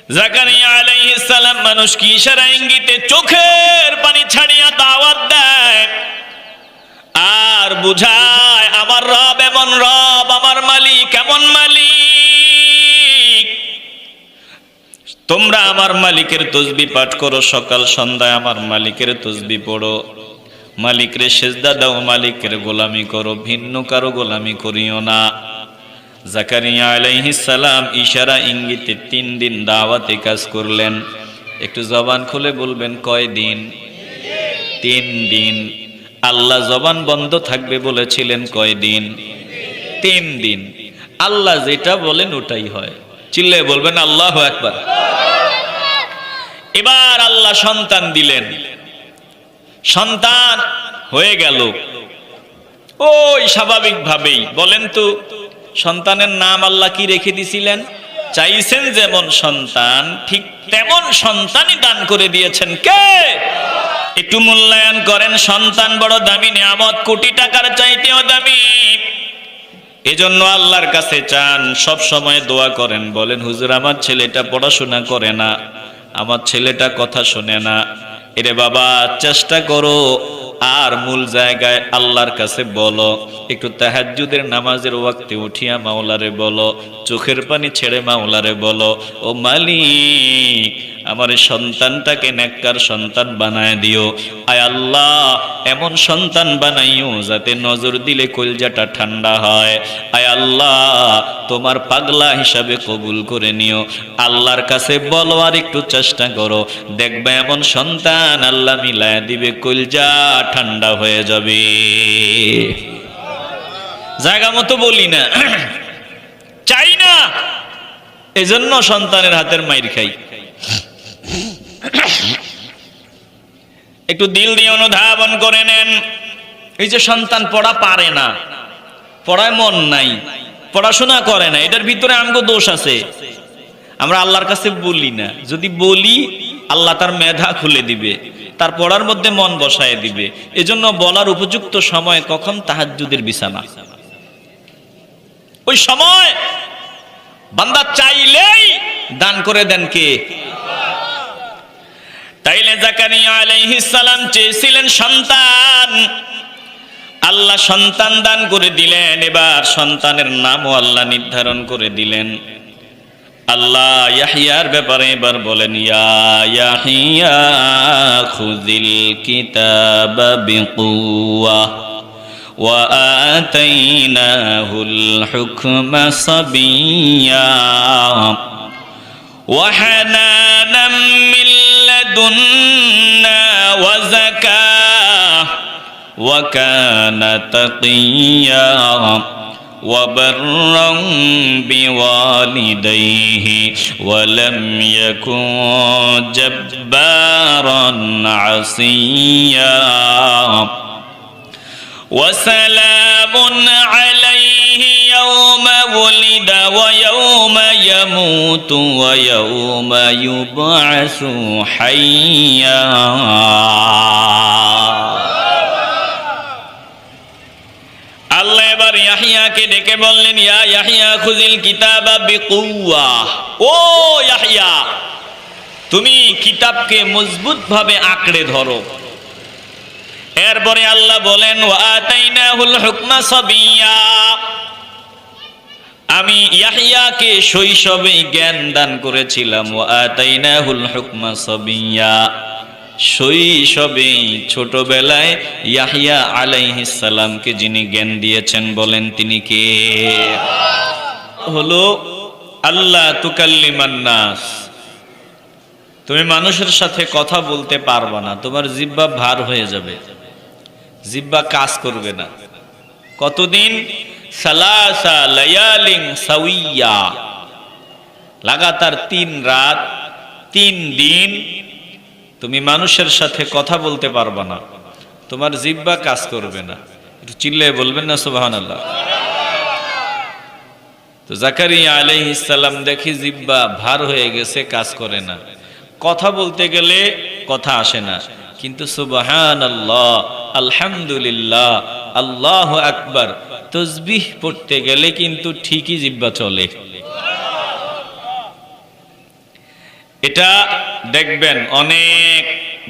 জাকারিয়া আলাইহিস সালাম মানুষকে ইশারা ইঙ্গিতে চোখের পানি ছাড়িয়া দাওয়াত দেয় আর বুঝায় আমার রব এমন রব, আমার মালিক এমন মালিক। তোমরা আমার মালিকের তাসবিহ পাঠ করো, সকাল সন্ধ্যায় আমার মালিকের তাসবিহ পড়ো, মালিকরে সেজদা দাও, মালিকের গোলামি করো, ভিন্ন কারো গোলামি করিও না। জাকারিয়া আলাইহিস সালাম ইশারা ইঙ্গিতে 3 দিন দাওয়াতে কাজ করলেন। একটু জবান খুলে বলবেন কয় দিন? 3 দিন। আল্লাহ জবান বন্ধ থাকবে বলেছিলেন কয় দিন? 3 দিন। আল্লাহ যেটা বলেন ওটাই হয়। চিল্লায় বলবেন আল্লাহু আকবার। এবার আল্লাহ সন্তান দিলেন, সন্তান হয়ে গেল। ওই স্বাভাবিকভাবেই বলেন তো, সন্তানের নাম আল্লাহ কি রেখে দিয়েছিলেন? চাইছেন যেমন সন্তান, ঠিক তেমন সন্তানই দান করে দিয়েছেন কে? একটু মূল্যায়ন করেন। সন্তান বড় দামি নিয়ামত, কোটি টাকার চাইতেও দামি। এজন্য আল্লাহর কাছে চান, সব সময় দোয়া করেন, বলেন হুজুর আমার ছেলেটা পড়াশোনা করে না, আমার ছেলেটা কথা শোনে না। এরে বাবা চেষ্টা করো, আর মূল জায়গায় আল্লাহর কাছে বলো। একটু তাহাজ্জুদের নামাজের ওয়াক্তে উঠিয়া মাওলারে বলো, চোখের পানি ছেড়ে মাওলারে বলো, ও মালিক আমার সন্তানটাকে নেককার সন্তান বানায় দিও। আয় আল্লাহ এমন সন্তান বানাইও যাতে নজর দিলে কলজাটা ঠান্ডা হয়। আয় আল্লাহ তোমার পাগলা হিসাবে কবুল করে নিও। আল্লাহর কাছে বলো আর একটু চেষ্টা করো, দেখবে এমন সন্তান আল্লাহ মিলায় দিবে, কলজা ঠান্ডা হয়ে যাবে। জায়গা মতো বলি না, চাই না, এজন্য সন্তানের হাতের মাইর খাই। একটু দিল দিয়ে অনুধাবন করে নেন। এই যে সন্তান পড়া পারে না, পড়ায় মন নাই, পড়াশোনা করে না, এটার ভিতরে আমগো দোষ আছে। আমরা আল্লাহর কাছে বলি না, যদি বলি আল্লাহ তার মেধা খুলে দিবে, তার পড়ার মধ্যে মন বসায় দিবে। এজন্য বলার উপযুক্ত সময় কখন? তাহাজ্জুদের বিছানা। ওই সময় বান্দা চাইলেই দান করে দেন কে? তাইলে জাকারিয়া আলাইহিস সালাম চেয়েছিলেন সন্তান, আল্লাহ সন্তান দান করে দিলেন। এবার সন্তানের নামও আল্লাহ নির্ধারণ করে দিলেন। আল্লাহ ইয়াহইয়ার ব্যাপারে এবার বলেন, ইয়া ইয়াহইয়া খুযিল কিতাবা বিকুওয়া ওয়া আতাইনাহুল হুকমা সাবিয়্যা ওয়া হানানাম মিন লাদুন্না ওয়া যাকাহ ওয়া কানা তাকিয়্যা وبرا بوالديه ولم يكن جبارا عصيا وسلام عليه يوم ولد ويوم يموت ويوم يبعث حيا। আল্লাহ এবার ইয়াহইয়াকে ডেকে বললেন, ইয়া ইয়াহইয়া খুযিল কিতাবা বিকুওয়া। ও ইয়াহইয়া তুমি কিতাবকে মজবুত ভাবে আঁকড়ে ধরো। এরপরে আল্লাহ বলেন, ওয়া আতাইনাহুল হুকমা সাবিয়্যা, আমি ইয়াহইয়াকে শৈশবেই জ্ঞান দান করেছিলাম। ওয়া আতাইনাহুল হুকমা সাবিয়্যা, শৈশবেই ছোটবেলায় ইয়াহইয়া আলাইহিস সালামকে যিনি জ্ঞান দিয়েছেন, বলেন তিনি কে? হলো আল্লাহ তুকাল্লিমান নাস। তুমি মানুষের সাথে কথা বলতে পারবা না, তোমার জিহ্বা ভার হয়ে যাবে, জিহ্বা কাজ করবে না। কতদিন? সালাসা লায়ালিন সাওয়্যা, লাগাতার 3 রাত 3 দিন তুমি মানুষের সাথে কথা বলতে পারবা না, তোমার জিহ্বা কাজ করবে না। একটু চিল্লায় বলবেন না সুবহানাল্লাহ। তো জাকারিয়া আলাইহিস সালাম দেখি জিহ্বা ভার হয়ে গেছে, কাজ করে না, কথা বলতে গেলে কথা আসে না, কিন্তু সুবহানাল্লাহ আলহামদুলিল্লাহ আল্লাহু আকবার তাসবিহ পড়তে গেলে কিন্তু ঠিকই জিহ্বা চলে। এটা দেখবেন অনেক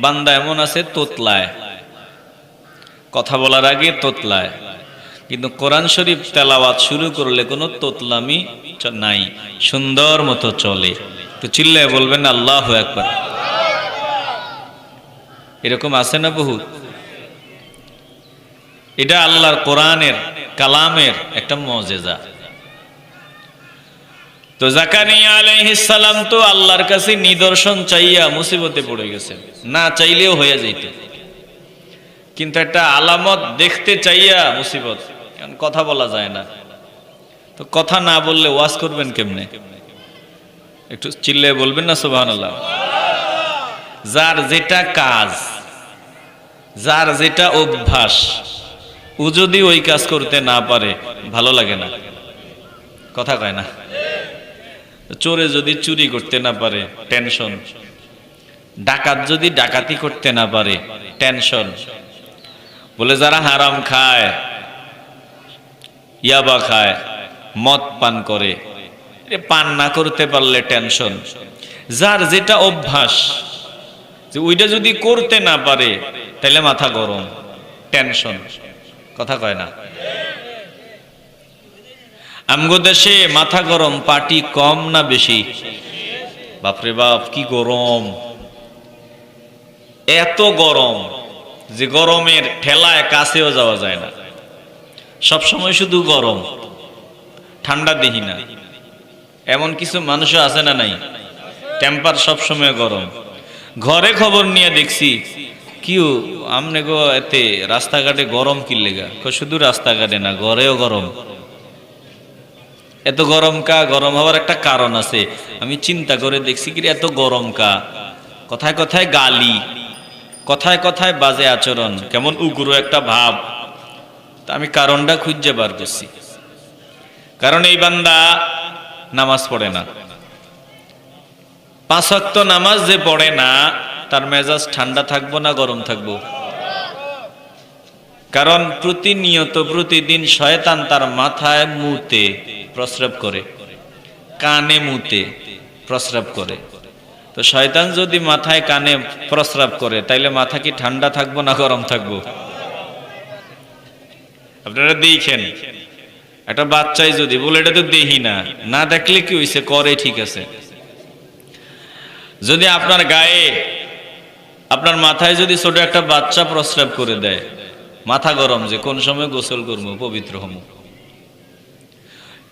বান্দা এমন আছে তোতলায়, কথা বলার আগে তোতলায়, কিন্তু কোরআন শরীফ তেলাওয়াত শুরু করলে কোনো তোতলামি নাই, সুন্দর মতো চলে। তো চিল্লায় বলবেন আল্লাহু আকবার। এরকম আছে না বহুত। এটা আল্লাহর কোরআনের কালামের একটা মুজিজা। তো জাকারিয়া আলাইহিস সালাম তো আল্লাহর কাছে নিদর্শন চাইয়া মুসিবতে পড়ে গেছেন, না চাইলেও হয়ে যেত, কিন্তু একটা আলামত দেখতে চাইয়া মুসিবত, কারণ কথা বলা যায় না। তো কথা না বললে ওয়াজ করবেন কেমনে? একটু চিল্লায় বলবেন না সুবহানাল্লাহ। যার যেটা কাজ, যার যেটা অভ্যাস, ও যদি ওই কাজ করতে না পারে ভালো লাগে না, কথা কয় না। চোরে যদি চুরি করতে না পারে টেনশন, ডাকাত যদি ডাকাতি করতে না পারে টেনশন, বলে যারা হারাম খায়, ইয়াবা খায়, মদ পান করে, পান না করতে পারলে টেনশন। যার যেটা অভ্যাস, যে ওইটা যদি করতে না পারে তাহলে মাথা গরম, টেনশন, কথা কয় না। আমগো দেশে মাথা গরম পার্টি কম না বেশি? বাপরে বাপ কি গরম, এত গরম যে গরমের ঠেলায় কাছেও যাওয়া যায় না। সব সময় শুধু গরম, ঠান্ডা দেখি না। এমন কিছু মানুষও আছে না নাই, টেম্পার সব সময় গরম। ঘরে খবর নিয়ে দেখছি, কিউ আমনে গো এতে রাস্তাঘাটে গরম কি লেগা? শুধু রাস্তাঘাটে না, ঘরেও গরম। এত গরম কা? গরম হওয়ার একটা কারণ আছে। আমি চিন্তা করে দেখছি কি এত গরম কা? কথায় কথায় গালি, কথায় কথায় বাজে আচরণ, কেমন উগ্র একটা ভাব। তা আমি কারণটা খুঁজে বার করছি। কারণ এই বান্দা নামাজ পড়ে না। 5 ওয়াক্ত নামাজ যে পড়ে না, তার মেজাজ ঠান্ডা থাকবো না গরম থাকবো? কারণ প্রতিনিয়ত প্রতিদিন শয়তান তার মাথায় মুতে প্রস্রাব করে, কানে মুতে প্রস্রাব করে। তো শয়তান যদি মাথায় কানে প্রস্রাব করে, তাইলে মাথা কি ঠান্ডা থাকবো না গরম থাকবো? আপনারা দেখেন, একটা বাচ্চাই যদি বলে এটা তো দেখি না, না দেখলে কি হইছে, করে ঠিক আছে। যদি আপনার গায়ে, আপনার মাথায় যদি ছোট একটা বাচ্চা প্রস্রাব করে দেয়, মাথা গরম যে কোন সময় গোসল করবো, পবিত্র হবো।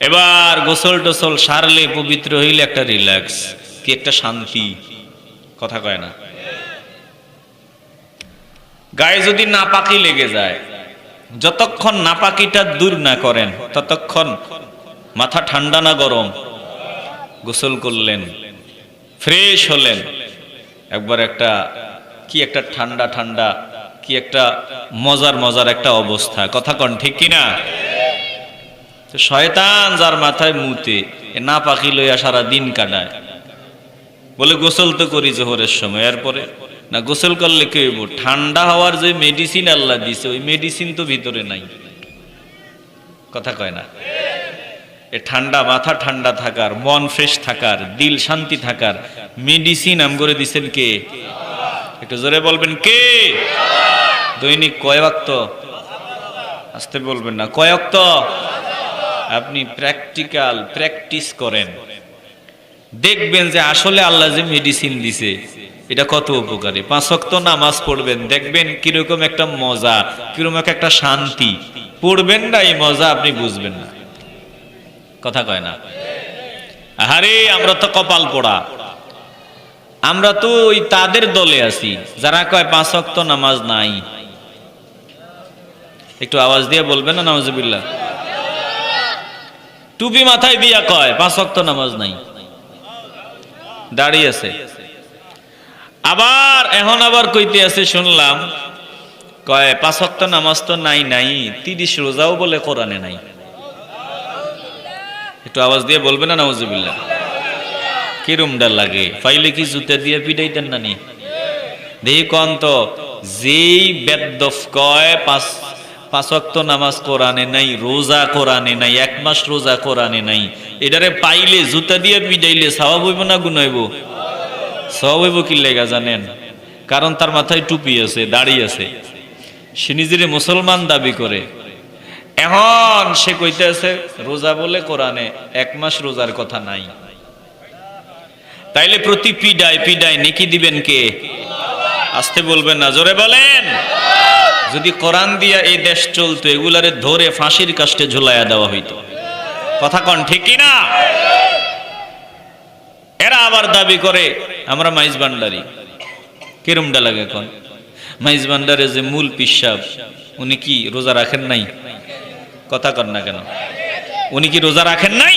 এবার গোসল টোসল সারলে, পবিত্র হইলে একটা রিল্যাক্স, কি একটা শান্তি, কথা কয় না। গায়ে যদি নাপাকি লেগে যায়, যতক্ষণ নাপাকিটা দূর না করেন ততক্ষণ মাথা ঠান্ডা না গরম? গোসল করলেন, ফ্রেশ হলেন, একবার একটা কি একটা ঠান্ডা ঠান্ডা, কি একটা মজার মজার একটা অবস্থা, কথা কন ঠিক কিনা? তো শয়তান যার মাথায় মুতে, না পাখি লইয়া সারা দিন কাটায়, বলে গোসল তো করি জোহরের সময়, এরপরে না গোসল করলে কি হইব? ঠান্ডা হওয়ার যে মেডিসিন আল্লাহ দিছে, ওই মেডিসিন তো ভিতরে নাই, কথা কয় না। এ ঠান্ডা, মাথা ঠান্ডা থাকার, মন ফ্রেশ থাকার, দিল শান্তি থাকার মেডিসিন আম করে দিছেন কে? একটু জোরে বলবেন কে? দৈনিক কয় ওয়াক্ত? আসতে বলবেন না, কয় ওয়াক্ত? আপনি প্র্যাকটিস করেন, দেখবেন যে আসলে আল্লাহ যে মেডিসিন দিছে এটা কত উপকারী। 5 ওয়াক্ত নামাজ পড়বেন, দেখবেন কিরকম একটা মজা, কিরকম একটা শান্তি। পড়বেন না, এই মজা আপনি বুঝবেন না, কথা কয় না। আরে আমরা তো কপাল পোড়া, আমরা তো ওই তাদের দলে আছি যারা কয় 5 ওয়াক্ত নামাজ নাই। একটু আওয়াজ দিয়ে বলবেন না নাউজুবিল্লাহ। টুপি মাথায় দিয়া কয় 5 ওয়াক্ত নামাজ নাই, দাঁড়িয়ে আছে। আবার এখন আবার কইতে আছে, শুনলাম কয় 5 ওয়াক্ত নামাজ তো নাই, 30 রোজাও বলে কোরআনে নাই। একটু আওয়াজ দিয়ে বলবেন না নাউজুবিল্লাহ। কিরমটা লাগে? ফাইলে কি জুতা দিয়ে পিটাইতেন না নি? দেখি কন তো, যেই বেদ্দফ কয় 5 ওয়াক্ত নামাজ কোরআনে নাই, রোজা কোরআনে নাই, 1 মাস রোজা কোরআনে নাই, এটারে পাইলে জুতা দিয়ে পিটাইলে সওয়াব হইব না গুনাহ হইব? সওয়াব হইব কি লেগা জানেন? কারণ তার মাথায় টুপি আছে, দাড়ি আছে, সে নিজের মুসলমান দাবি করে। এখন সে কইতেছে রোজা বলে কোরআনে 1 মাস রোজার কথা নাই। তাইলে প্রতি পিডায় নেকি দিবেন কে? আসতে বলবেন না, জোরে বলেন। যদি কোরআন দিয়া এই দেশ চলতো, এগুলারে ধরে ফাঁসির কাস্টে ঝুলাইয়া দেওয়া হইতো। কথা কন ঠিক কি না? এরা আবার দাবি করে আমরা মাইজ ভান্ডারি। কিরমটা লাগে কোন? মাইজ ভান্ডারে যে মূল পিসাব, উনি কি রোজা রাখেন নাই? কথা কন না কেন? উনি কি রোজা রাখেন নাই?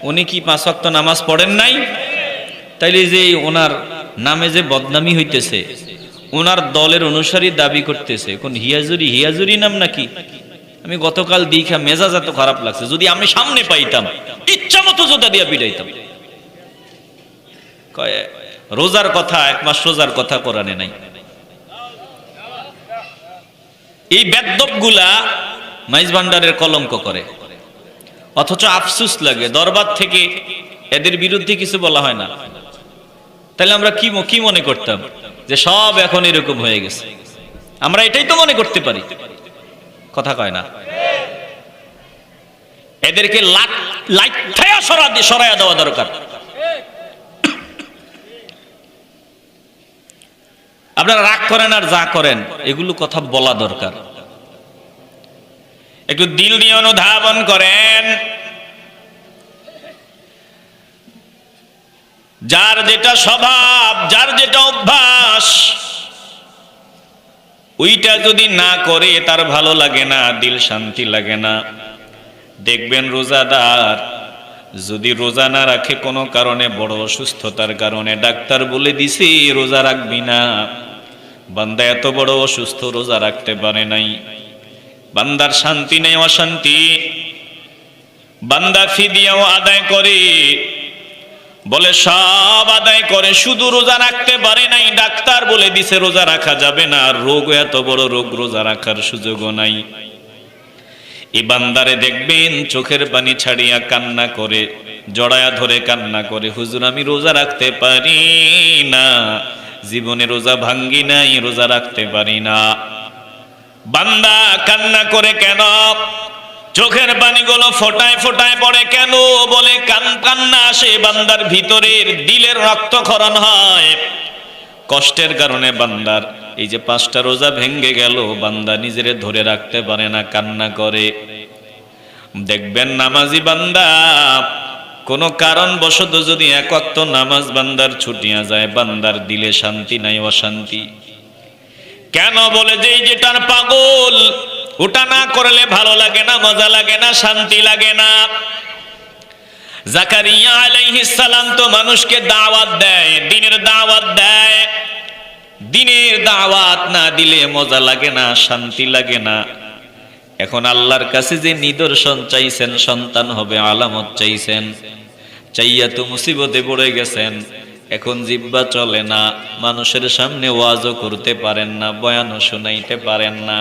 উনি কি 5 ওয়াক্ত নামাজ পড়েন নাই? তাইলে যে ওনার নামে যে বদনামি হইতেছে, ওনার দলের অনুসারী দাবি করতেছে কোন হিয়াজুরি নাম নাকি? আমি গতকাল দেখা মেজাজ এত খারাপ লাগছে, যদি আমি সামনে পাইতাম ইচ্ছা মতো জোতা দিয়া পিটাইতাম। রোজার কথা, 1 মাস রোজার কথা কোরআনে নাই। এই বেদ্যপগুলা মাইজ ভান্ডারের কলঙ্ক করে, অথচ আফসোস লাগে দরবার থেকে এদের বিরুদ্ধে কিছু বলা হয় না। তাহলে আমরা কি মনে করতাম যে সব এখন এরকম হয়ে গেছে? আমরা এটাই তো মনে করতে পারি। কথা কয় না? এদেরকে সরাইয়া দেওয়া দরকার। আপনারা রাগ করেন আর যা করেন, এগুলো কথা বলা দরকার। একটু দিল দিয়ে অনুধাবন করেন। যার যেটা স্বভাব, যার যেটা অভ্যাস, ওইটা যদি না করে তার ভালো লাগে না, দিল শান্তি লাগে না। দেখবেন রোজাদার যদি রোজা না রাখে কোনো কারণে, বড় অসুস্থতার কারণে, ডাক্তার বলে দিছে রোজা রাখবি না, বান্দা এত বড় অসুস্থ রোজা রাখতে পারে নাই, বান্দার শান্তি নেই, অশান্তি। বান্দা ফিদিয়াও আদায় করে, বলে সব আদায় করে, শুধু রোজা রাখতে পারে নাই। ডাক্তার বলে দিছে রোজা রাখা যাবে না, রোগ এত বড় রোগ, রোজা রাখার সুযোগও নাই। এই বান্দারে দেখবেন চোখের পানি ছাড়িয়া কান্না করে, জড়ায়া ধরে কান্না করে, হুজুর আমি রোজা রাখতে পারি না, জীবনে রোজা ভাঙ্গি নাই, রোজা রাখতে পারি না। বান্দা কান্না করে কেন? চোখের পানিগুলো ফোটায় ফোটায় পড়ে কেন? বলে কান্না আসে বান্দার ভিতরের, দিলের রক্তক্ষরণ হয়। কষ্টের কারণে বান্দার এই যে 5টা রোজা ভেঙ্গে গেল, বান্দা নিজের ধরে রাখতে পারে না, কান্না করে। দেখবেন নামাজি বান্দা কোনো কারণবশত যদি 1 ওয়াক্ত নামাজ বান্দার ছুটিয়া যায়, বান্দার দিলে শান্তি নাই, অশান্তি। কেন? বলে যে যেটার পাগল, ওটা না করলে ভালো লাগে না, মজা লাগে না, শান্তি লাগে না। জাকারিয়া আলাইহিস সালাম তো মানুষকে দাওয়াত দেয়, দিনের দাওয়াত দেয়। দিনের দাওয়াত না দিলে মজা লাগে না, শান্তি লাগে না। এখন আল্লাহর কাছে যে নিদর্শন চাইছেন, সন্তান হবে আলামত চাইছেন, চাইয়া তো মুসিবতে পড়ে গেছেন। এখন জিহ্বা চলে না, মানুষের সামনে ওয়াজও করতে পারেন না, বয়ানও শোনাইতে পারেন না।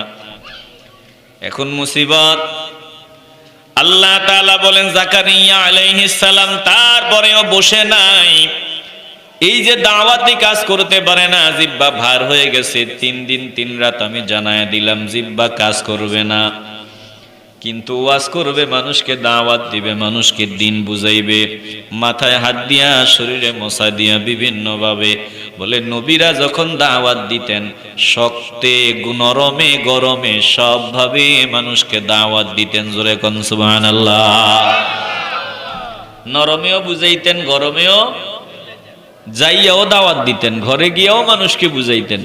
এখন মুসিবত। আল্লাহ তাআলা বলেন জাকারিয়া আলাইহিস সালাম তারপরেও বসে নাই, এই যে দাওয়াতি কাজ করতে পারে না, জিহ্বা ভার হয়ে গেছে। 3 দিন 3 রাত আমি জানায় দিলাম জিহ্বা কাজ করবে না, কিন্তু ওয়াজ করবে, মানুষকে দাওয়াত দিবে, মানুষকে দিন বুঝাইবে, মাথায় হাত দিয়া, শরীরে মশা দিয়া, বিভিন্ন ভাবে। বলে নবীরা যখন দাওয়াত দিতেন, শক্তে নরমে গরমে সব ভাবে মানুষকে দাওয়াত দিতেন। জোরে কোন সুবহানাল্লাহ। নরমেও বুঝাইতেন, গরমেও যাইয়াও দাওয়াত দিতেন, ঘরে গিয়েও মানুষকে বুঝাইতেন,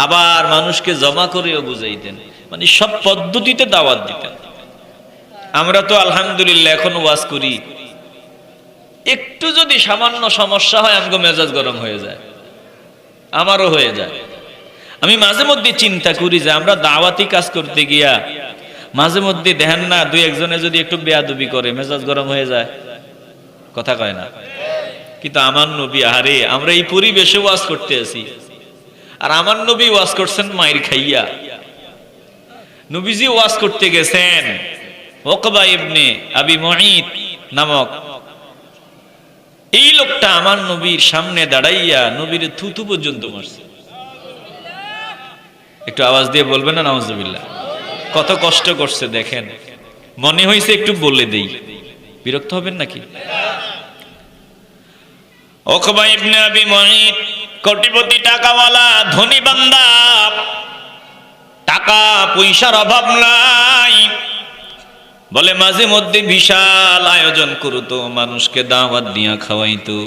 আবার মানুষকে জমা করেও বুঝাইতেন, মানে সব পদ্ধতিতে দাওয়াত দিতেন। আমরা তো আলহামদুলিল্লাহ এখন ওয়াজ করি, একটু যদি সামান্য সমস্যা হয় আমগো মেজাজ গরম হয়ে যায়, আমারও হয়ে যায়। আমি মাঝে মধ্যে চিন্তা করি যে আমরা দাওয়াতি কাজ করতে গিয়া মাঝে মধ্যে দেখেন না, 2-1 জনে যদি একটু বেয়াদবি করে মেজাজ গরম হয়ে যায়। কথা কয় না? কিন্তু আমার নবী, আরে আমরা এই পরিবেশে ওয়াজ করতে আছি, আর আমার নবী ওয়াজ করছেন মায়ের খাইয়া। নবীজি ওয়াজ করতে গেছেন, উকবা ইবনে আবি মুঈত নামক এই লোকটা আমার নবীর সামনে দাঁড়াইয়া নবীর থুতু পর্যন্ত মারছে। একটু আওয়াজ দিয়ে বলবেন না নাউজুবিল্লাহ? কত কষ্ট করছে দেখেন। মনে হয়েছে একটু বলে দেই, বিরক্ত হবেন নাকি? উকবা ইবনে আবি মুঈত কোটিপতি, টাকাওয়ালা, ধনী বান্দা, টাকা পয়সার অভাব নাই। বলে মাঝে মধ্যে বিশাল আয়োজন করতো, মানুষকে দাওয়াত দিয়া খাওয়াইতো।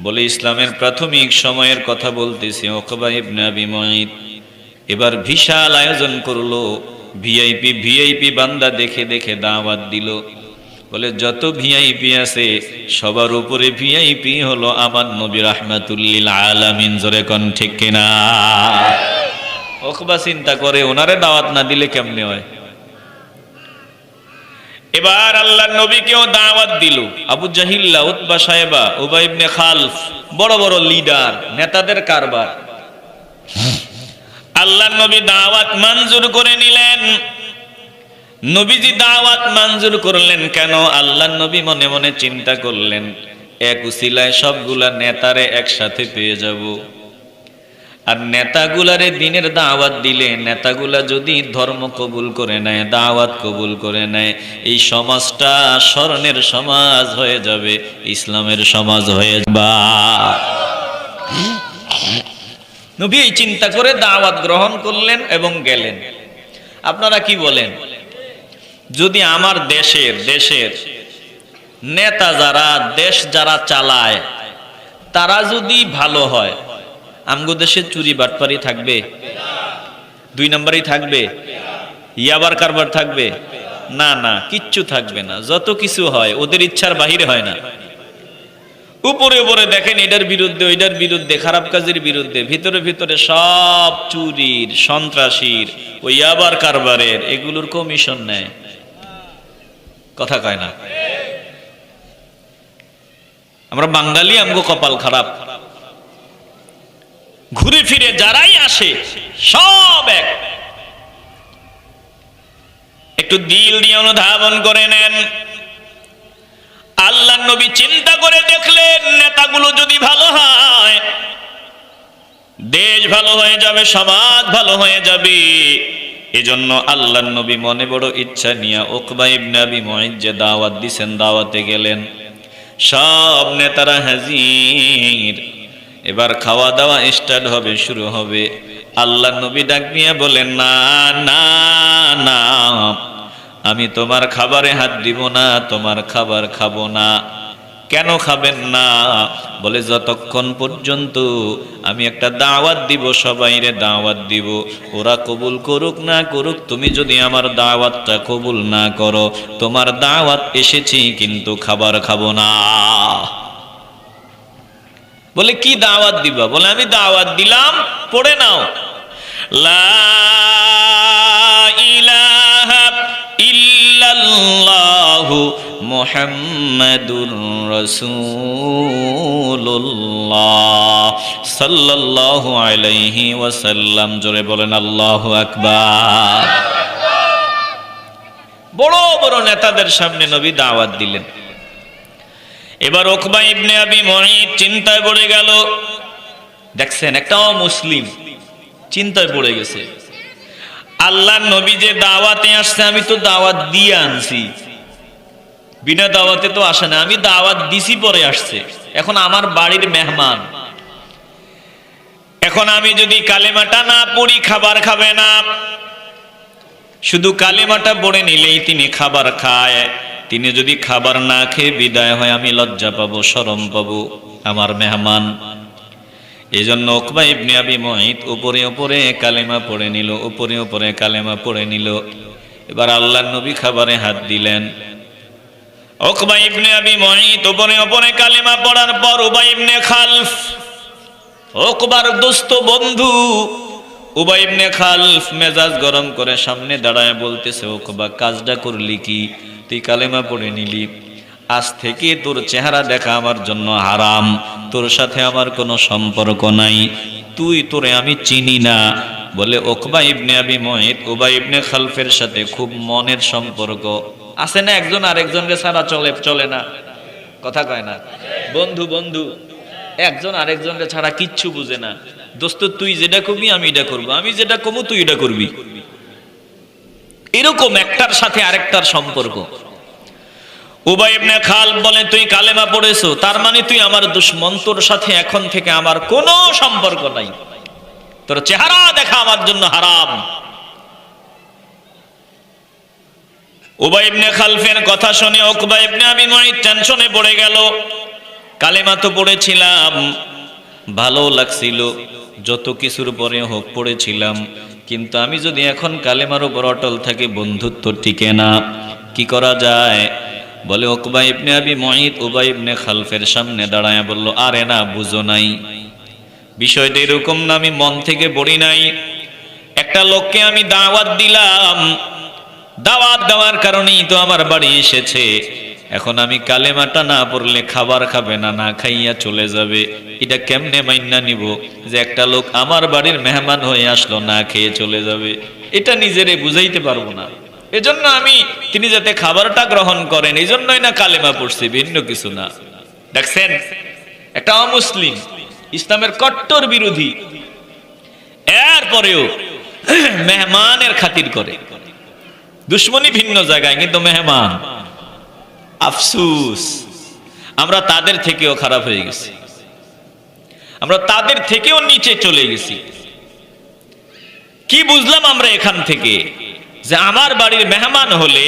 বলে ইসলামের প্রাথমিক সময়ের কথা বলতেছি, উকবা ইবনে আবি মুঈত এবার বিশাল আয়োজন করলো, ভিআইপি বান্দা দেখে দেখে দাওয়াত দিল। বলে যত ভিআইপি আছে সবার উপরে ভিআইপি হলো আমার নবী রাহমাতুল লিল আলামিন। জোরে কোন ঠিক কিনা? উকবা চিন্তা করে ওনারে দাওয়াত না দিলে কেমনে হয়। এবার আল্লাহর নবীকেও দাওয়াত দিল। আবু জাহিল্লা, উতবা সাহেবা, উবাই ইবনে খালফ, বড় বড় লিডার, নেতাদের কারবার। আল্লাহর নবী দাওয়াত মঞ্জুর করে নিলেন। নবীজি দাওয়াত মঞ্জুর করলেন কেন? আল্লাহর নবী মনে মনে চিন্তা করলেন, এক উসিলায় সবগুলা নেতারে একসাথে পেয়ে যাব। আর নেতাগুলারে দিনের দাওয়াত দিলে, নেতাগুলা যদি ধর্ম কবুল করে নেয়, দাওয়াত কবুল করে নেয়, এই সমাজটা স্বর্ণের সমাজ হয়ে যাবে, ইসলামের সমাজ হয়ে যাবে। নবী এই চিন্তা করে দাওয়াত গ্রহণ করলেন এবং গেলেন। আপনারা কি বলেন, যদি আমার দেশের নেতা যারা, দেশ যারা চালায়, তারা যদি ভালো হয়, আমগো দেশে চুরি বাটপারি থাকবে? 2 নম্বরই থাকবে? ইয়াবার কারবার থাকবে? না না, কিচ্ছু থাকবে না। যত কিছু হয় ওদের ইচ্ছার বাহিরে হয় না। উপরে উপরে দেখেন এটার বিরুদ্ধে, ওইটার বিরুদ্ধে, খারাপ কাজের বিরুদ্ধে, ভিতরে ভিতরে সব চুরির, সন্ত্রাসীর, ওই ইয়াবার কারবারের, এগুলোর কমিশন নেয়। কথা কয় না? আমরা বাঙালি, আমগো কপাল খারাপ। ঘুরে ফিরে যারাই আসে সব এক। একটু দিল দিয়ে অনুধাবন করে নেন। আল্লাহর নবী চিন্তা করে দেখলেন, নেতাগুলো যদি ভালো হয়, দেশ ভালো হয়ে যাবে, সমাজ ভালো হয়ে যাবে। এজন্য আল্লাহর নবী মনে বড় ইচ্ছা নিয়ে উকবা ইবনে আবি মুঈত যে দাওয়াত দিছেন, দাওয়াতে গেলেন। সব নেতারা হাজির। এবার খাওয়া দাওয়া স্টার্ট হবে, শুরু হবে। আল্লাহর নবী ডাক দিয়ে বলেন, না না না, আমি তোমার খাবারে হাত দিব না, তোমার খাবার খাবো না। কেন খাবেন না? বলে যতক্ষণ পর্যন্ত আমি একটা দাওয়াত দিব, সবাইরে দাওয়াত দিব, ওরা কবুল করুক না করুক, তুমি যদি আমার দাওয়াতটা কবুল না করো, তোমার দাওয়াত এসেছি কিন্তু খাবার খাবো না। বলে কি দাওয়াত দিবা? বলে আমি দাওয়াত দিলাম, পড়ে নাও, লা ইলাহা ইল্লাল্লাহু মুহাম্মাদুর রাসূলুল্লাহ সাল্লাল্লাহু আলাইহি ওয়াসাল্লাম। জোরে বলেন আল্লাহু আকবার। বড় বড় নেতাদের সামনে নবী দাওয়াত দিলেন। এবার উকবা ইবনে আবি মুঈত চিন্তায় পড়ে গেল। দেখছেন, একটা মুসলিম চিন্তায় পড়ে গেছে। আল্লাহর নবী যে দাওয়াতে আসছে, আমি তো দাওয়াত দিয়ে আনছি, বিনা দাওয়াতে তো আসে না, আমি দাওয়াত দিছি পরে আসছে। এখন আমার বাড়ির মেহমান, এখন আমি যদি কালেমাটা না পড়ি খাবার খাবে না। শুধু কালেমাটা পড়ে নিলেই তিনি খাবার খায়। তিনি যদি খাবার না খেয়ে বিদায় হয়, আমি লজ্জা পাবো, শরম পাবো, আমার মেহমান। এই জন্য উকবা ইবনে আবি মুঈত উপরে উপরে কালেমা পড়ে নিল, উপরে উপরে কালেমা পড়ে নিল। এবার আল্লাহর নবী খাবারে হাত দিলেন। উকবা ইবনে আবি মুঈত উপরে উপরে কালেমা পড়ার পর উবাই ইবনে খালফ, উকবার দোস্ত বন্ধু উবাই ইবনে খালফ মেজাজ গরম করে সামনে দাঁড়ায় বলতেছে, উকবা কাজটা করলি কি? তুই কালেমা পড়ে নিলি, আজ থেকে তোর চেহারা দেখা আমার জন্য হারাম, তোর সাথে আমার কোনো সম্পর্ক নাই, তোরে আমি চিনি না। বলে উকবা ইবনে আবি মুঈত উবাই ইবনে খালফের সাথে খুব মনের সম্পর্ক আছে না, একজন আরেকজনকে ছাড়া চলে না। কথা কয় না? বন্ধু বন্ধু একজন আরেকজনকে ছাড়া কিচ্ছু বুঝে না। দোস্ত তুই যেটা করবি আমি এটা করবো, আমি যেটা কমু তুই এটা করবি, এরকম একটার সাথে আরেকটার সম্পর্ক। উবাই ইবনে খালব বলে তুই কালেমা পড়েছো, তার মানে তুই আমার দুশমন, তোর সাথে এখন থেকে আমার কোনো সম্পর্ক নাই, তোর চেহারা দেখা আমার জন্য হারাম। উবাই ইবনে খালফের কথা শুনে উকবা ইবনে আবি মুঈত টেনশনে পড়ে গেল। কালেমা তো পড়েছিলাম, ভালো লাগছিল, যত কিছুর পরে হোক পড়েছিলাম, কিন্তু আমি যদি এখন কালেমার উপর অটল থাকি বন্ধুত্ব টিকে না, কি করা যায়? বলে উকবা ইবনে আবি মুঈত উবাই ইবনে খালফের সামনে দাঁড়ায় বলল, আরে না, বুঝো নাই, বিষয়টা এরকম না, আমি মন থেকে পড়ি নাই। একটা লোককে আমি দাওয়াত দিলাম, দাওয়াত দেওয়ার কারণেই তো আমার বাড়ি এসেছে, এখন আমি কালেমাটা না পড়লে খাবার খাবে না, না খাইয়া চলে যাবে। এটা কেমনে মাইন্না নিব যে একটা লোক আমার বাড়ির মেহমান হয়ে আসলো, না খেয়ে চলে যাবে? এটা নিজেরে বুঝাইতে পারবো না। এজন্য আমি তিনি যাতে খাবারটা গ্রহণ করেন এই জন্যই না কালেমা পড়ছি, ভিন্ন কিছু না। দেখছেন, একটা অমুসলিম, ইসলামের কট্টর বিরোধী, এরপরেও মেহমানের খাতির করে। দুশ্মনী ভিন্ন জায়গায়, কিন্তু মেহমান, আফসুস আমরা তাদের থেকেও খারাপ হয়ে গেছি, আমরা তাদের থেকেও নিচে চলে গেছি। কি বুঝলাম আমরা এখান থেকে? যে আমার বাড়ির মেহমান হলে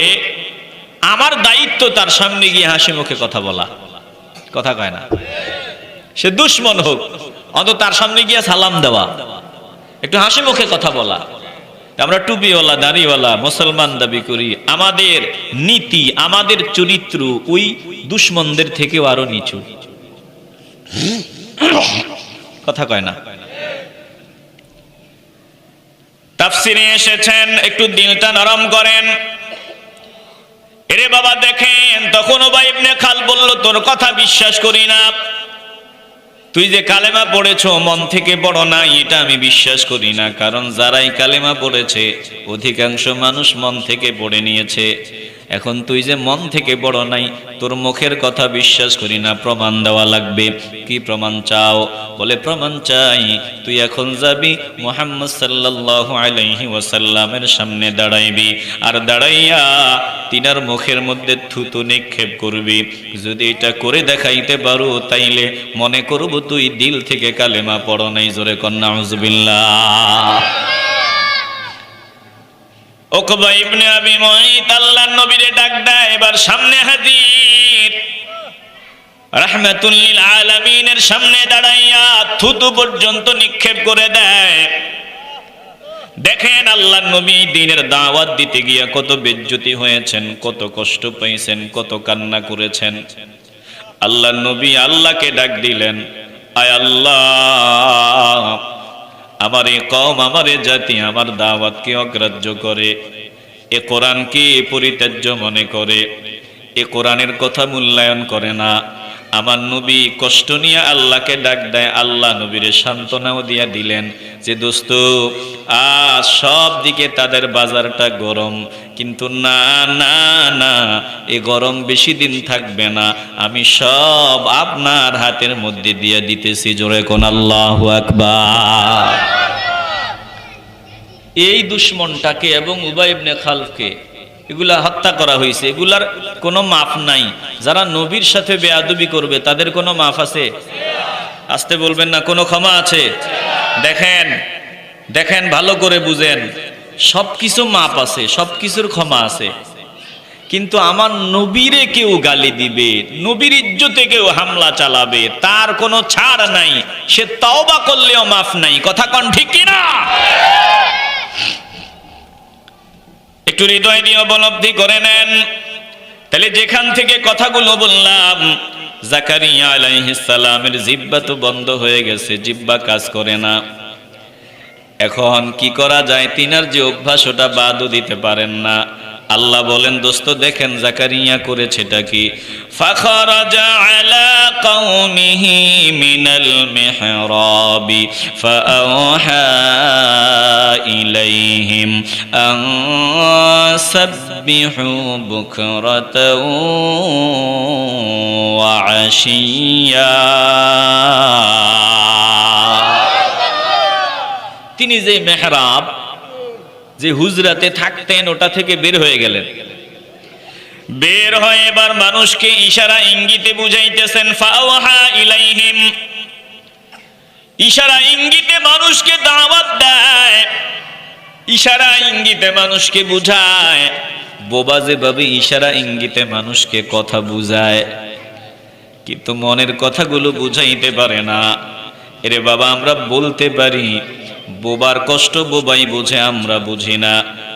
আমার দায়িত্ব তার সামনে গিয়ে হাসি মুখে কথা বলা, কথা কয় না? সে দুশ্মন হোক, অন্তত তার সামনে গিয়ে সালাম দেওয়া, একটু হাসি মুখে কথা বলা। আমরা টুপিওয়ালা দাড়িওয়ালা মুসলমান দাবি করি, আমাদের নীতি আমাদের চরিত্র ওই দুশ্মনদের থেকেও আরো নিচু, কথা কয় না? তাফসিরে এসেছেন, একটু দিলটা নরম করেন। এরে বাবা দেখেন, তখন উবাই ইবনে খালব বলল, তোর কথা বিশ্বাস করি না, তুই যে কালেমা পড়েছো মন থেকে পড়ো না, এটা আমি বিশ্বাস করি না। কারণ যারাই কালেমা পড়েছে অধিকাংশ মানুষ মন থেকে পড়ে নিয়েছে। এখন তুই যে মন থেকে পড়ো নাই, তোর মুখের কথা বিশ্বাস করি না, প্রমাণ দেওয়া লাগবে। কি প্রমাণ চাও? বলে প্রমাণ চাই, তুই এখন যাবি মুহাম্মদ সাল্লাল্লাহু আলাইহি ওয়াসাল্লামের সামনে দাঁড়াইবি, আর দাঁড়াইয়া তিনার মুখের মধ্যে থুতু নিক্ষেপ করবি। যদি এটা করে দেখাইতে পারো তাইলে মনে করব তুই দিল থেকে কালেমা পড়ো নাই। জোরে কর নাউজুবিল্লাহ। উকবা ইবনে আবি মুঈত আল্লাহর নবীরে ডাক দেয়, এবার সামনে হাজির, রাহমাতুল লিল আলামিনের সামনে দাঁড়াইয়া থুতু পর্যন্ত নিক্ষেপ করে দেয়। দেখেন আল্লাহর নবী দ্বীনের দাওয়াত দিতে গিয়া কত বেজ্জতি হয়েছেন, কত কষ্ট পাইছেন, কত কান্না করেছেন। আল্লাহর নবী আল্লাহকে ডাক দিলেন, আয় আল্লাহ, আমার এ কওম, আমার এ জাতি আমার দাওয়াতকে অগ্রাহ্য করে, এ কোরআনকে পরিত্যাজ্য মনে করে, এ কোরআনের কথা মূল্যায়ন করে না। আমার নবী কষ্ট নিয়ে আল্লাহকে ডাক দেয়। আল্লাহ নবীরে সান্ত্বনাও দিয়া দিলেন যে দোস্ত, আজ সব দিকে তাদের বাজারটা গরম, কিন্তু না না না, এ গরম বেশি দিন থাকবে না, আমি সব আপনার হাতের মধ্যে দিয়ে দিতেছি। জোরে কোন আল্লাহু আকবার। এই দুশমনটাকে এবং উবাই ইবনে খালফকে এগুলা হত্যা করা হয়েছে, এগুলার কোনো মাফ নাই। যারা নবীর সাথে বেয়াদবি করবে তাদের কোনো মাফ আছে? আসতে বলবেন না, কোনো ক্ষমা আছে? দেখেন দেখেন, ভালো করে বুঝেন, সবকিছু মাপ আছে, সবকিছুর ক্ষমা আছে, কিন্তু আমার নবীরে কেউ গালি দিবে, নবীর ইজ্জতে কেউ হামলা চালাবে, তার কোনো ছাড় নাই, সে তওবা করলেও মাফ নাই। কথা কোন ঠিক কিনা? একটু হৃদয় দিয়ে উপলব্ধি করে নেন। তাহলে যেখান থেকে কথাগুলো বললাম, জাকারিয়া আলাইহিস সালামের জিহ্বা তো বন্ধ হয়ে গেছে, জিহ্বা কাজ করে না। এখন কি করা যায়? তিনার যে অভ্যাস ওটা বাদও দিতে পারেন না। আল্লাহ বলেন দোস্ত দেখেন জাকারিয়া করেছেটা কি, ফাখরাজা আলা কওমিহি মিনাল মিহরাবি ফাআওহা ইলাইহিম আন সাব্বিহু বুকরাতাও ওয়া আশিয়া। তিনি যে মেহরাব, যে হুজরাতে থাকতেন, ওটা থেকে বের হয়ে গেলেন। বের হয়ে এবার মানুষকে ইশারা ইঙ্গিতে বুঝাইতেছেন, ফাওহা ইলাইহিম, ইশারা ইঙ্গিতে মানুষকে দাওয়াত দেয়, ইশারা ইঙ্গিতে মানুষকে বুঝায়। বোবা যেভাবে ইশারা ইঙ্গিতে মানুষকে কথা বুঝায়, কিন্তু মনের কথাগুলো বুঝাইতে পারে না। এরে বাবা, আমরা বলতে পারি, বোবার কষ্ট বোবাই বুঝে, আমরা বুঝি না।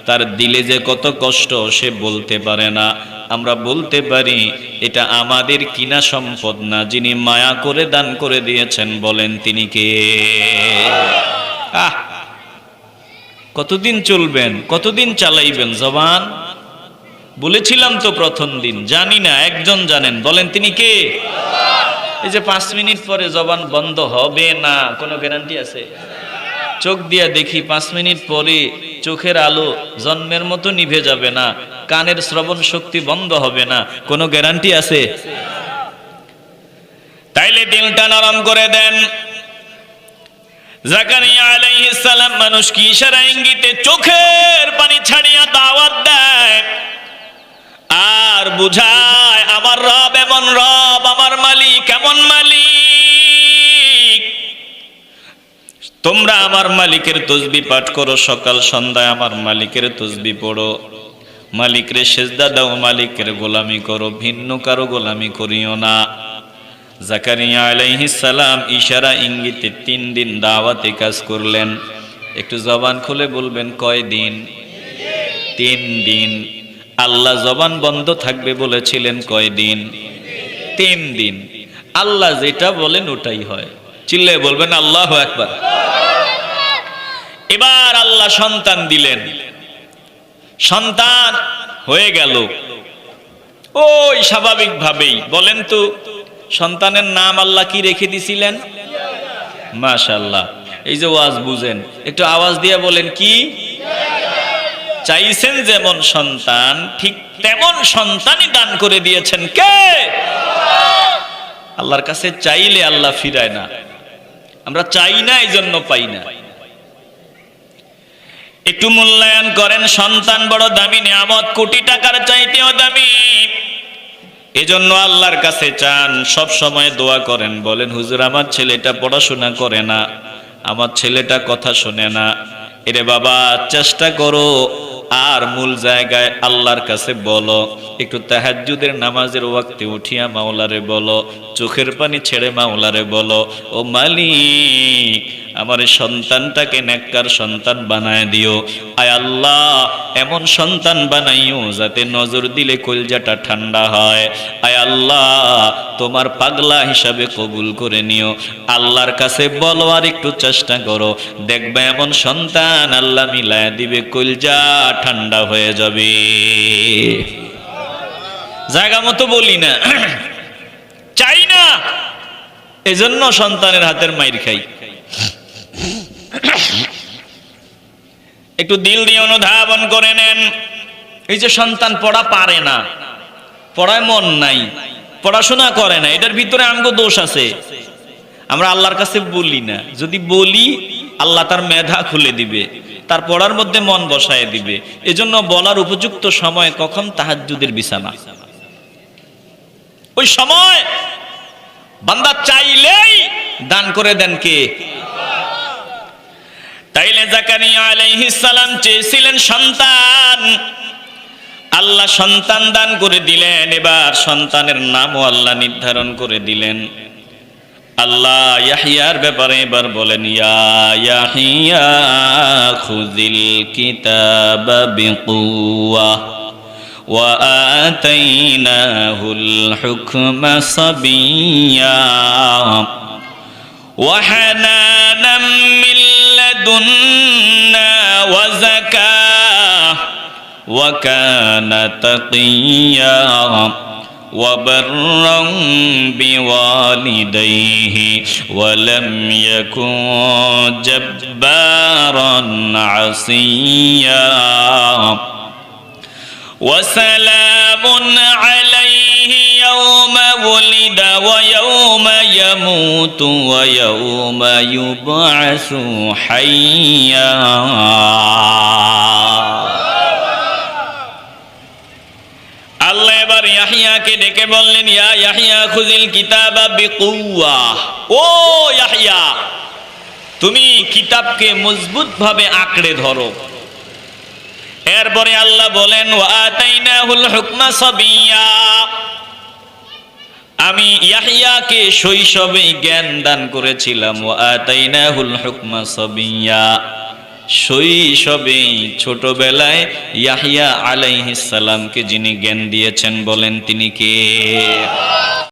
তার দিলে যে কত কষ্ট সে বলতে পারে না। আমরা বলতে পারি এটা আমাদের কিনা সম্পদ না, যিনি মায়া করে দান করে দিয়েছেন, বলেন তিনি কে? কতদিন চলবেন, কতদিন চালাইবেন জবান? বলেছিলাম তো প্রথম দিন, জানি না, একজন জানেন, বলেন তিনি কে? এই যে 5 মিনিট পরে জবান বন্ধ হবে না, কোনো গ্যারান্টি আছে? চোখ দিয়া দেখি 5 মিনিট পরে চোখের আলো জন্মের মতো নিভে যাবে না, কানের শ্রবণ শক্তি বন্ধ হবে না, কোনো গ্যারান্টি আছে? তাইলে দিলটা নরম করে দেন। জাকারিয়া আলাইহিস সালাম মানুষকে ইশারা ইঙ্গিতে চোখের পানি ছাড়িয়া দাওয়াত দেয় আর বুঝায়, আমার রব এমন রব, আমার মালিক এমন মালিক। তোমরা আমার মালিকের তসবিহ পাঠ করো, সকাল সন্ধ্যায় আমার মালিকের তসবিহ পড়ো, মালিকের সেজদা দাও, মালিকের গোলামি করো, ভিন্ন কারো গোলামি করিও না। জাকারিয়া আলাইহিস সালাম ইশারা ইঙ্গিতে 3 দিন দাওয়াতে কাজ করলেন। একটু জবান খুলে বলবেন, কয় দিন? 3 দিন। আল্লাহ জবান বন্ধ থাকবে বলেছিলেন কয় দিন? 3 দিন। আল্লাহ যেটা বলেন ওটাই হয়। চিল্লায় বলবেন আল্লাহু আকবার। এবার আল্লাহ সন্তান দিলেন, সন্তান হয়ে গেল। ওই স্বাভাবিকভাবেই বলেন তো, সন্তানের নাম আল্লাহ কি রেখে দিছিলেন? মাশাআল্লাহ। এই যে ওয়াজ বুঝেন, একটু আওয়াজ দিয়ে বলেন কি? চাইছেন যেমন সন্তান, ঠিক তেমন সন্তানই দান করে দিয়েছেন কে? আল্লাহর কাছে চাইলে আল্লাহ ফিরায় না, আমরা চাই না এই জন্য পাই না। একটু মূল্যায়ন করেন, সন্তান বড় দামি নিয়ামত, কোটি টাকার চাইতেও দামি। এজন্য আল্লাহর কাছে চান, সব সময় দোয়া করেন, বলেন হুজুর আমার ছেলেটা পড়াশোনা করে না, আমার ছেলেটা কথা শোনে না। এরে বাবা, চেষ্টা করো আর মূল জায়গায় আল্লাহর কাছে বলো। একটু তাহাজ্জুদের নামাজের ওয়াক্তে উঠিয়া মাওলারে বলো, চোখের পানি ছেড়ে মাওলারে বলো, ও মালিক আমার সন্তানটাকে নেককার সন্তান বানায় দিও। আয় আল্লাহ, এমন সন্তান বানাইও যাতে নজর দিলে কলজাটা ঠান্ডা হয়। আয় আল্লাহ, তোমার পাগলা হিসাবে কবুল করে নিও। আল্লাহর কাছে বলো আর একটু চেষ্টা করো, দেখবে এমন সন্তান আল্লাহ মিলায় দিবে, কলজা ঠান্ডা হয়ে যাবে। জায়গা মতো বলি না, চাই না, এজন্য সন্তানের হাতের মাইর খাই। একটু দিল দিয়ে অনুধাবন করে নেন। এই যে সন্তান পড়া পারে না, পড়ায় মন নাই, পড়াশোনা করে না, এটার ভিতরে আমগো দোষ আছে। আমরা আল্লাহর কাছে বলি না, যদি বলি আল্লাহ তার মেধা খুলে দিবে, তার পড়ার মধ্যে মন বসায় দিবে। এজন্য বলার উপযুক্ত সময় কখন? তাহাজ্জুদের বিছানা। ওই সময় বান্দা চাইলেই দান করে দেন কে? তাইলে জাকারিয়া আলাইহিস সালাম চেয়েছিলেন সন্তান, আল্লাহ সন্তান দান করে দিলেন। এবার সন্তানের নামও আল্লাহ নির্ধারণ করে দিলেন। আল্লাহ ইয়াহইয়ার ব্যাপারে এবার বলেন, ইয়া ইয়াহইয়া খুযিল কিতাবা বিকুওয়া ওয়া আতাইনাহুল হুকমা সাবিয়্যা ওয়া হানানাম মিন লাদুন্না ওয়া যাকাহ وكان تقيا وبرا بوالديه ولم يكن جبارا عصيا وسلام عليه يوم ولد ويوم يموت ويوم يبعث حيا আল্লাহ এবার ইয়াহইয়াকে ডেকে বললেন, ইয়া ইয়াহইয়া খুযিল কিতাবা বিকুওয়া। ও ইয়াহইয়া, তুমি কিতাবকে মজবুতভাবে আঁকড়ে ধরো। এরপরে আল্লাহ বলেন, ওয়া আতাইনাহুল হুকমা সাবিয়্যা, আমি ইয়াহইয়াকে শৈশবে জ্ঞান দান করেছিলাম। ওয়া আতাইনাহুল হুকমা সাবিয়্যা, শৈশবে ছোটবেলায় ইয়াহইয়া আলাইহিস সালামকে যিনি জ্ঞান দিয়েছেন, বলেন তিনি কে?